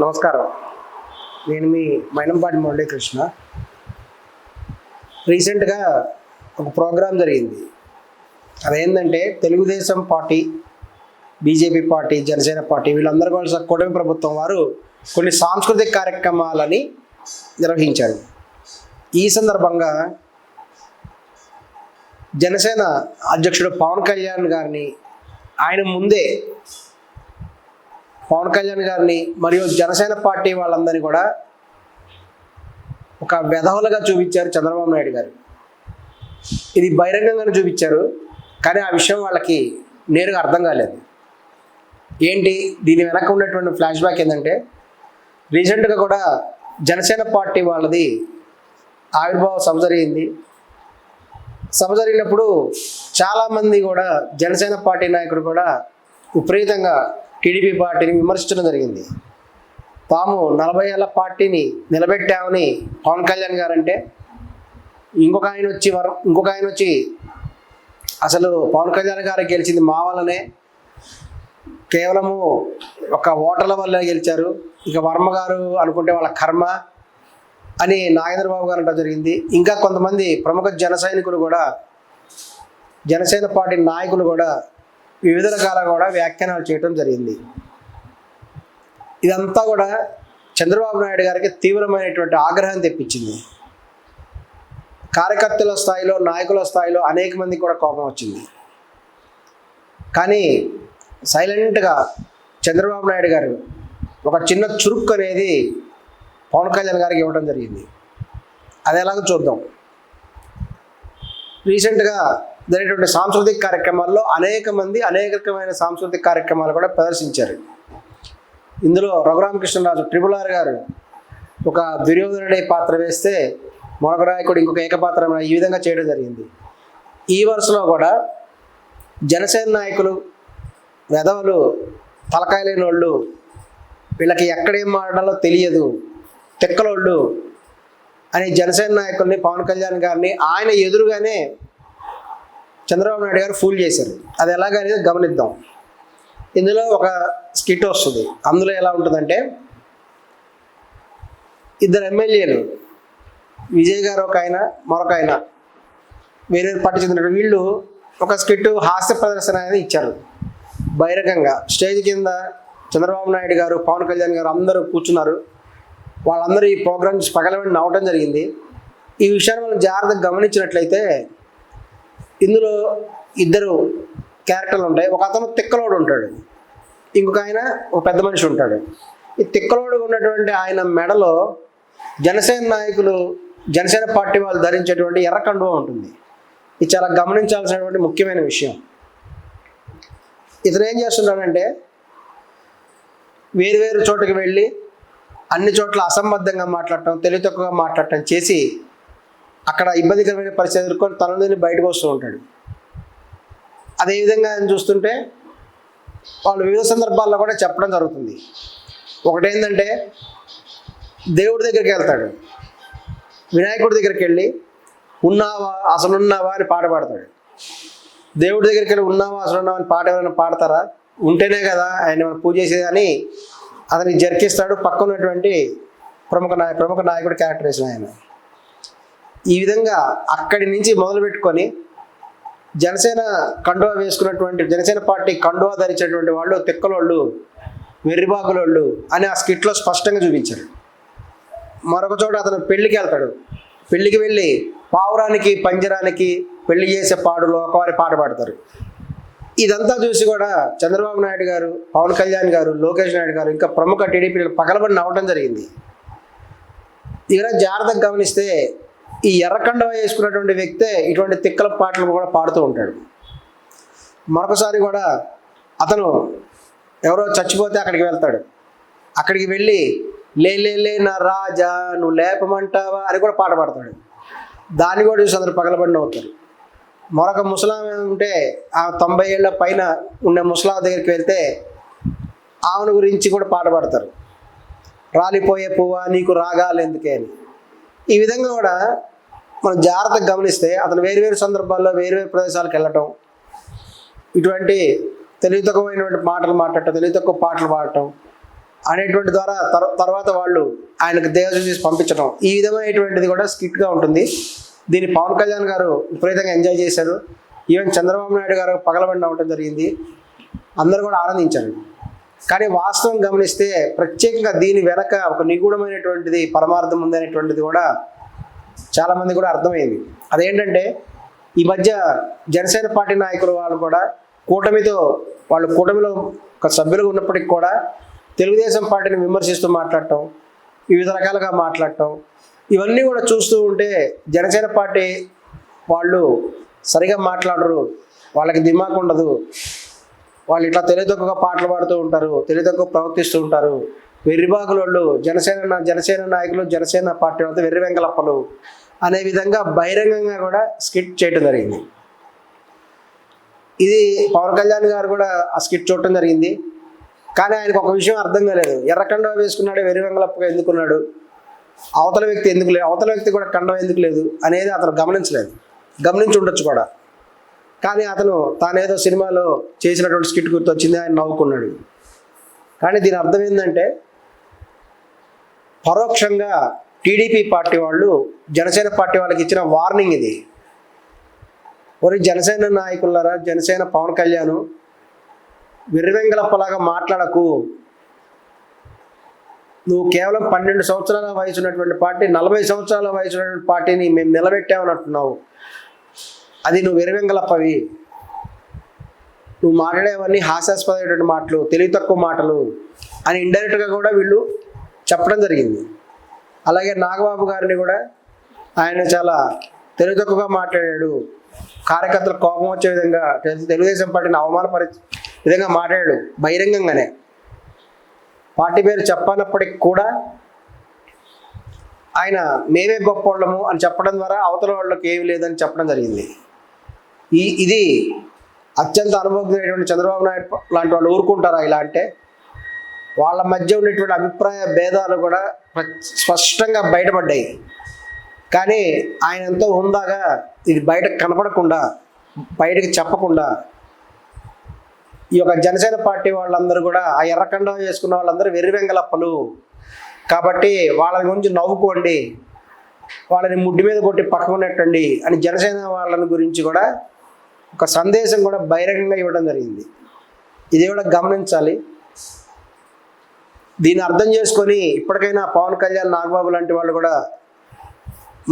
నమస్కారం. నేను మీ మైనంపాటి మురళీకృష్ణ. రీసెంట్గా ఒక ప్రోగ్రాం జరిగింది. అదేంటంటే Telugu Desam party, BJP party, Janasena party వీళ్ళందరూ కలిసి కూటమి ప్రభుత్వం వారు కొన్ని సాంస్కృతిక కార్యక్రమాలని నిర్వహించారు. ఈ సందర్భంగా జనసేన అధ్యక్షుడు పవన్ కళ్యాణ్ గారిని ఆయన ముందే పవన్ కళ్యాణ్ గారిని మరియు జనసేన పార్టీ వాళ్ళందరినీ కూడా ఒక వెధవలుగా చూపించారు చంద్రబాబు నాయుడు గారు. ఇది బహిరంగంగానే చూపించారు, కానీ ఆ విషయం వాళ్ళకి నేరుగా అర్థం కాలేదు. ఏంటి దీని వెనక ఉన్నటువంటి ఫ్లాష్ బ్యాక్ ఏంటంటే, రీసెంట్గా కూడా జనసేన పార్టీ వాళ్ళది ఆవిర్భావ సభ జరిగింది. సభ జరిగినప్పుడు చాలామంది కూడా జనసేన పార్టీ నాయకుడు కూడా విపరీతంగా టీడీపీ పార్టీని విమర్శించడం జరిగింది. తాము 40 ఏళ్ల పార్టీని నిలబెట్టామని పవన్ కళ్యాణ్ గారు అంటే, ఇంకొక ఆయన వచ్చి అసలు పవన్ కళ్యాణ్ గారు గెలిచింది మా వల్లనే, కేవలము ఒక ఓటర్ల వల్ల గెలిచారు, ఇక వర్మ గారు అనుకుంటే వాళ్ళ కర్మ అని నాగేంద్రబాబు గారు అంటూ జరిగింది. ఇంకా కొంతమంది ప్రముఖ జన సైనికులు కూడా, జనసేన పార్టీ నాయకులు కూడా వివిధ రకాలుగా కూడా వ్యాఖ్యానాలు చేయడం జరిగింది. ఇదంతా కూడా చంద్రబాబు నాయుడు గారికి తీవ్రమైనటువంటి ఆగ్రహం తెప్పించింది. కార్యకర్తల స్థాయిలో, నాయకుల స్థాయిలో అనేక మందికి కూడా కోపం వచ్చింది. కానీ సైలెంట్గా చంద్రబాబు నాయుడు గారు ఒక చిన్న చురుక్కు అనేది పవన్ కళ్యాణ్ గారికి ఇవ్వడం జరిగింది. అది ఎలాగో చూద్దాం. రీసెంట్గా జరిగినటువంటి సాంస్కృతిక కార్యక్రమాల్లో అనేక మంది అనేక రకమైన సాంస్కృతిక కార్యక్రమాలు కూడా ప్రదర్శించారు. ఇందులో రఘురామకృష్ణరాజు RRR గారు ఒక దుర్యోధనుడి పాత్ర వేస్తే మరొక నాయకుడు ఇంకొక ఏకపాత్ర ఈ విధంగా చేయడం జరిగింది. ఈ వరుసలో కూడా జనసేన నాయకులు వెధవలు, తలకాయ లేని వాళ్ళు, వీళ్ళకి ఎక్కడేం మాట్లాడాలో తెలియదు, తెక్కలోళ్ళు అని జనసేన నాయకుల్ని, పవన్ కళ్యాణ్ గారిని ఆయన ఎదురుగానే చంద్రబాబు నాయుడు గారు ఫూల్ చేశారు. అది ఎలాగనేది గమనిద్దాం. ఇందులో ఒక స్కిట్ వస్తుంది. అందులో ఎలా ఉంటుందంటే, ఇద్దరు ఎమ్మెల్యేలు, విజయ్ గారు ఒక ఆయన, మరొక ఆయన వేరే పార్టీ చెందిన వీళ్ళు ఒక స్కిట్ హాస్య ప్రదర్శన అనేది ఇచ్చారు. బహిరంగంగా స్టేజ్ కింద చంద్రబాబు నాయుడు గారు, పవన్ కళ్యాణ్ గారు అందరూ కూర్చున్నారు. వాళ్ళందరూ ఈ ప్రోగ్రామ్స్ పగలబడి నవ్వటం జరిగింది. ఈ విషయాన్ని మనం జాగ్రత్తగా గమనించినట్లయితే ఇందులో ఇద్దరు క్యారెక్టర్లు ఉంటాయి. ఒక అతను తిక్కలోడు ఉంటాడు, ఇంకొక ఆయన ఒక పెద్ద మనిషి ఉంటాడు. ఈ తిక్కలోడు ఉన్నటువంటి ఆయన మెడలో జనసేన నాయకులు, జనసేన పార్టీ వాళ్ళు ధరించేటువంటి ఎర్ర కండువా ఉంటుంది. ఇది చాలా గమనించాల్సినటువంటి ముఖ్యమైన విషయం. ఇతను ఏం చేస్తున్నాడంటే, వేరు చోటుకి వెళ్ళి అన్ని చోట్ల అసంబద్ధంగా మాట్లాడటం, తెలివి తక్కువగా మాట్లాడటం చేసి అక్కడ ఇబ్బందికరమైన పరిస్థితి ఎదుర్కొని తనని బయటకు వస్తూ ఉంటాడు. అదేవిధంగా ఆయన చూస్తుంటే వాళ్ళు వివిధ సందర్భాల్లో కూడా చెప్పడం జరుగుతుంది. ఒకటేంటంటే, దేవుడి దగ్గరికి వెళ్తాడు, వినాయకుడి దగ్గరికి వెళ్ళి ఉన్నావా అసలున్నావా అని పాట పాడతాడు. దేవుడి దగ్గరికి వెళ్ళి ఉన్నావా అసలున్నావా అని పాట ఎవరైనా పాడతారా? ఉంటేనే కదా ఆయన మనం పూజ చేసేదని అతనికి జరికిస్తాడు పక్కన ఉన్నటువంటి ప్రముఖ నాయకుడు క్యారెక్టరేషన్ ఆయన. ఈ విధంగా అక్కడి నుంచి మొదలు పెట్టుకొని జనసేన కండువా వేసుకున్నటువంటి, జనసేన పార్టీ కండువా ధరించేటువంటి వాళ్ళు తిక్కలోళ్ళు, వెర్రిబాగులోళ్ళు అని ఆ స్కిట్లో స్పష్టంగా చూపించారు. మరొక చోట అతను పెళ్లికి వెళ్తాడు. పెళ్లికి వెళ్ళి పావురానికి పంజరానికి పెళ్లి చేసే పాడులో ఒకవారి పాట పాడతారు. ఇదంతా చూసి కూడా చంద్రబాబు నాయుడు గారు, పవన్ కళ్యాణ్ గారు, లోకేష్ నాయుడు గారు, ఇంకా ప్రముఖ టీడీపీ పగలబడి నవ్వడం జరిగింది. ఇలా జాగ్రత్తగా గమనిస్తే ఈ ఎర్రకండువా వేసుకున్నటువంటి వ్యక్తే ఇటువంటి తిక్కల పాటలు కూడా పాడుతూ ఉంటాడు. మరొకసారి కూడా అతను ఎవరో చచ్చిపోతే అక్కడికి వెళ్తాడు. అక్కడికి వెళ్ళి లే నా రాజా నువ్వు లేపమంటావా అని కూడా పాట పాడతాడు. దాన్ని కూడా చూసి అందరూ పగలబడి నవ్వుతారు. మరొక ముసలామె ఉంటే ఆ 90 ఏళ్ల పైన ఉండే ముసలామె దగ్గరికి వెళ్తే ఆమెను గురించి కూడా పాట పాడతారు. రాలిపోయే పువ్వా నీకు రాగాలు ఎందుకే అని. ఈ విధంగా కూడా మనం జాగ్రత్తగా గమనిస్తే అతను వేరు సందర్భాల్లో వేరు ప్రదేశాలకు వెళ్ళటం, ఇటువంటి తెలివి తక్కువైనటువంటి మాటలు మాట్లాడటం, తెలివి తక్కువ పాటలు పాడటం, అనేటువంటి ద్వారా తర్వాత వాళ్ళు ఆయనకు దేవజం చేసి పంపించడం, ఈ విధమైనటువంటిది కూడా స్కిట్గా ఉంటుంది. దీన్ని పవన్ కళ్యాణ్ గారు విపరీతంగా ఎంజాయ్ చేశారు. ఈవెన్ చంద్రబాబు నాయుడు గారు పగలబడి అవ్వడం జరిగింది. అందరూ కూడా ఆనందించారు. కానీ వాస్తవం గమనిస్తే ప్రత్యేకంగా దీని వెనక ఒక నిగూఢమైనటువంటిది పరమార్థం ఉందనేటువంటిది కూడా చాలామంది కూడా అర్థమైంది. అదేంటంటే ఈ మధ్య జనసేన పార్టీ నాయకులు వాళ్ళు కూడా కూటమిలో ఒక సభ్యులుగా ఉన్నప్పటికీ కూడా తెలుగుదేశం పార్టీని విమర్శిస్తూ మాట్లాడటం, వివిధ రకాలుగా మాట్లాడటం, ఇవన్నీ కూడా చూస్తూ ఉంటే జనసేన పార్టీ వాళ్ళు సరిగా మాట్లాడరు, వాళ్ళకి దిమాక్ ఉండదు, వాళ్ళు ఇట్లా తెలియతక్కువగా పాటలు పాడుతూ ఉంటారు, తెలియతక్కువ ప్రవర్తిస్తూ ఉంటారు, వెర్రిబాగులోళ్ళు జనసేన నాయకులు జనసేన పార్టీ అంతా వెర్రి వెంగలప్పలు అనే విధంగా బహిరంగంగా కూడా స్కిట్ చేయడం జరిగింది. ఇది పవన్ కళ్యాణ్ గారు కూడా ఆ స్కిట్ చూడటం జరిగింది. కానీ ఆయనకు ఒక విషయం అర్థం కాలేదు. ఎర్ర కండువా వేసుకున్నాడు, వెర్రి వెంగలప్పగా ఎందుకున్నాడు, అవతల వ్యక్తి ఎందుకు లేదు, అవతల వ్యక్తి కూడా కండువా ఎందుకు లేదు అనేది అతను గమనించి ఉండొచ్చు కూడా. కానీ అతను తానేదో సినిమాలో చేసినటువంటి స్కిట్ గుర్తొచ్చింది, ఆయన నవ్వుకున్నాడు. కానీ దీని అర్థం ఏంటంటే పరోక్షంగా టీడీపీ పార్టీ వాళ్ళు జనసేన పార్టీ వాళ్ళకి ఇచ్చిన వార్నింగ్ ఇది. మరి జనసేన నాయకులారా, జనసేన పవన్ కళ్యాణ్ వెర్రివెంగలప్పలాగా మాట్లాడకు. నువ్వు కేవలం 12 సంవత్సరాల వయసు ఉన్నటువంటి పార్టీ, 40 సంవత్సరాల వయసు ఉన్నటువంటి పార్టీని మేము నిలబెట్టామని అంటున్నావు. అది నువ్వు వెర్రివెంగలప్పవి. నువ్వు మాట్లాడేవన్నీ హాస్యాస్పదమైనటువంటి మాటలు, తెలివి తక్కువ మాటలు అని ఇండైరెక్ట్గా కూడా వీళ్ళు చెప్పడం జరిగింది. అలాగే నాగబాబు గారిని కూడా ఆయన చాలా తెలివి తక్కువగా మాట్లాడాడు, కార్యకర్తలు కోపం వచ్చే విధంగా తెలుగుదేశం పార్టీని అవమానపరిచే విధంగా మాట్లాడాడు బహిరంగంగానే. పార్టీ పేరు చెప్పనప్పటికి కూడా ఆయన మేమే గొప్పవాళ్ళము అని చెప్పడం ద్వారా అవతల వాళ్ళకి ఏమి లేదని చెప్పడం జరిగింది. ఇది అత్యంత అనుభవజ్ఞుడైనటువంటి చంద్రబాబు నాయుడు లాంటి వాళ్ళు ఊరుకుంటారా ఇలా అంటే? వాళ్ళ మధ్య ఉన్నటువంటి అభిప్రాయ భేదాలు కూడా స్పష్టంగా బయటపడ్డాయి. కానీ ఆయన ఎంతో హుందాగా ఇది బయటకు కనపడకుండా, బయటకు చెప్పకుండా ఈ యొక్క జనసేన పార్టీ వాళ్ళందరూ కూడా ఆ ఎర్రకండ చేసుకున్న వాళ్ళందరూ వెర్రి వెంగలప్పలు కాబట్టి వాళ్ళ గురించి నవ్వుకోండి, వాళ్ళని ముడ్డి మీద కొట్టి పక్కకున్నట్టండి అని జనసేన వాళ్ళని గురించి కూడా ఒక సందేశం కూడా బహిరంగంగా ఇవ్వడం జరిగింది. ఇది కూడా గమనించాలి. దీన్ని అర్థం చేసుకొని ఇప్పటికైనా పవన్ కళ్యాణ్, నాగబాబు లాంటి వాళ్ళు కూడా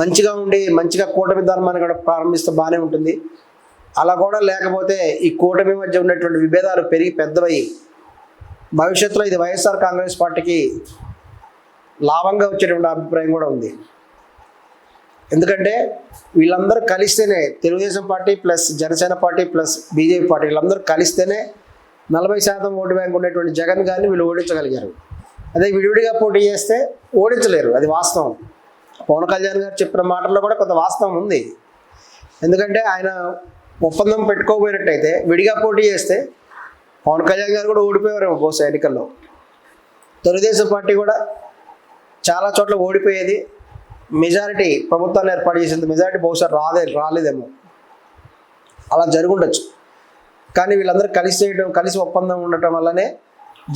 మంచిగా ఉండి మంచిగా కూటమి ధర్మాన్ని కూడా ప్రారంభిస్తే బాగానే ఉంటుంది. అలా కూడా లేకపోతే ఈ కూటమి మధ్య ఉన్నటువంటి విభేదాలు పెరిగి పెద్దవై భవిష్యత్తులో ఇది వైఎస్ఆర్ కాంగ్రెస్ పార్టీకి లాభంగా వచ్చేటువంటి అభిప్రాయం కూడా ఉంది. ఎందుకంటే వీళ్ళందరూ కలిస్తేనే, Telugu Desam party plus Janasena party plus BJP party వీళ్ళందరూ కలిస్తేనే 40% ఓటు బ్యాంక్ ఉండేటువంటి జగన్ గారిని వీళ్ళు ఓడించగలిగారు. అదే విడివిడిగా పోటీ చేస్తే ఓడించలేరు, అది వాస్తవం. పవన్ కళ్యాణ్ గారు చెప్పిన మాటల్లో కూడా కొంత వాస్తవం ఉంది. ఎందుకంటే ఆయన ఒప్పందం పెట్టుకోబోయినట్టయితే విడిగా పోటీ చేస్తే పవన్ కళ్యాణ్ గారు కూడా ఓడిపోయేవారు బహుశా ఎన్నికల్లో. తెలుగుదేశం పార్టీ కూడా చాలా చోట్ల ఓడిపోయేది. మెజారిటీ ప్రభుత్వాన్ని ఏర్పాటు చేసేంత మెజారిటీ బహుశా రాలేదేమో, అలా జరుగుండొచ్చు. కానీ వీళ్ళందరూ కలిసి ఒప్పందం ఉండటం వల్లనే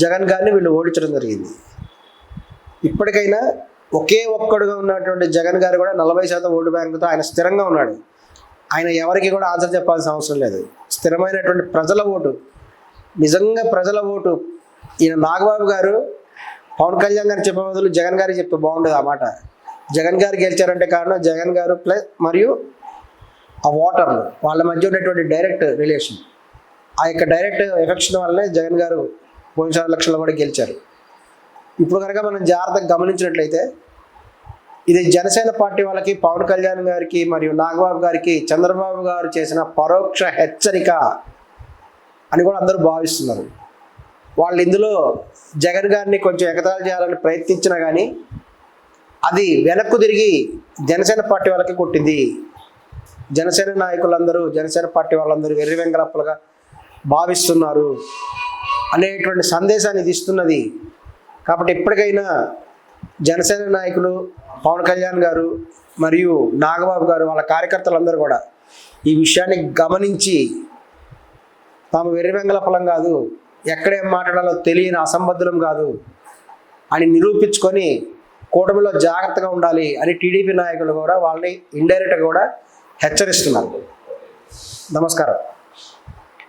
జగన్ గారిని వీళ్ళు ఓడించడం జరిగింది. ఇప్పటికైనా ఒకే ఒక్కడుగా ఉన్నటువంటి జగన్ గారు కూడా 40% ఓటు బ్యాంకుతో ఆయన స్థిరంగా ఉన్నాడు. ఆయన ఎవరికి కూడా ఆన్సర్ చెప్పాల్సిన అవసరం లేదు. స్థిరమైనటువంటి ప్రజల ఓటు, నిజంగా ప్రజల ఓటు. ఈయన నాగబాబు గారు పవన్ కళ్యాణ్ గారు చెప్పే బదులు జగన్ గారికి చెప్తే బాగుండేది ఆ మాట. జగన్ గారు గెలిచారంటే కారణం జగన్ గారు ప్లస్ మరియు ఆ ఓటర్లు వాళ్ళ మధ్య ఉన్నటువంటి డైరెక్ట్ రిలేషన్, ఆ యొక్క డైరెక్ట్ ఎఫెక్షన్ వల్లనే జగన్ గారు పోయినసారి ఎలక్షన్లో కూడా గెలిచారు. ఇప్పుడు కనుక మనం జాగ్రత్తగా గమనించినట్లయితే ఇది జనసేన పార్టీ వాళ్ళకి, పవన్ కళ్యాణ్ గారికి మరియు నాగబాబు గారికి చంద్రబాబు గారు చేసిన పరోక్ష హెచ్చరిక అని కూడా అందరూ భావిస్తున్నారు. వాళ్ళు ఇందులో జగన్ గారిని కొంచెం ఎగతాళి చేయాలని ప్రయత్నించినా కానీ అది వెనక్కు తిరిగి జనసేన పార్టీ వాళ్ళకి కొట్టింది. జనసేన నాయకులందరూ, జనసేన పార్టీ వాళ్ళందరూ వెర్రి వెంగలప్పలుగా భావిస్తున్నారు అనేటువంటి సందేశాన్ని ఇది ఇస్తున్నది. కాబట్టి ఇప్పటికైనా జనసేన నాయకులు పవన్ కళ్యాణ్ గారు మరియు నాగబాబు గారు వాళ్ళ కార్యకర్తలందరూ కూడా ఈ విషయాన్ని గమనించి తాము వెర్రి వెంగలప్పలం కాదు, ఎక్కడేం మాట్లాడాలో తెలియని అసంబద్ధులం కాదు, అని నిరూపించుకొని కూటమిలో జాగ్రత్తగా ఉండాలి అని టీడీపీ నాయకులు కూడా వాళ్ళని ఇండైరెక్ట్గా కూడా హెచ్చరిస్తున్నారు. నమస్కారం.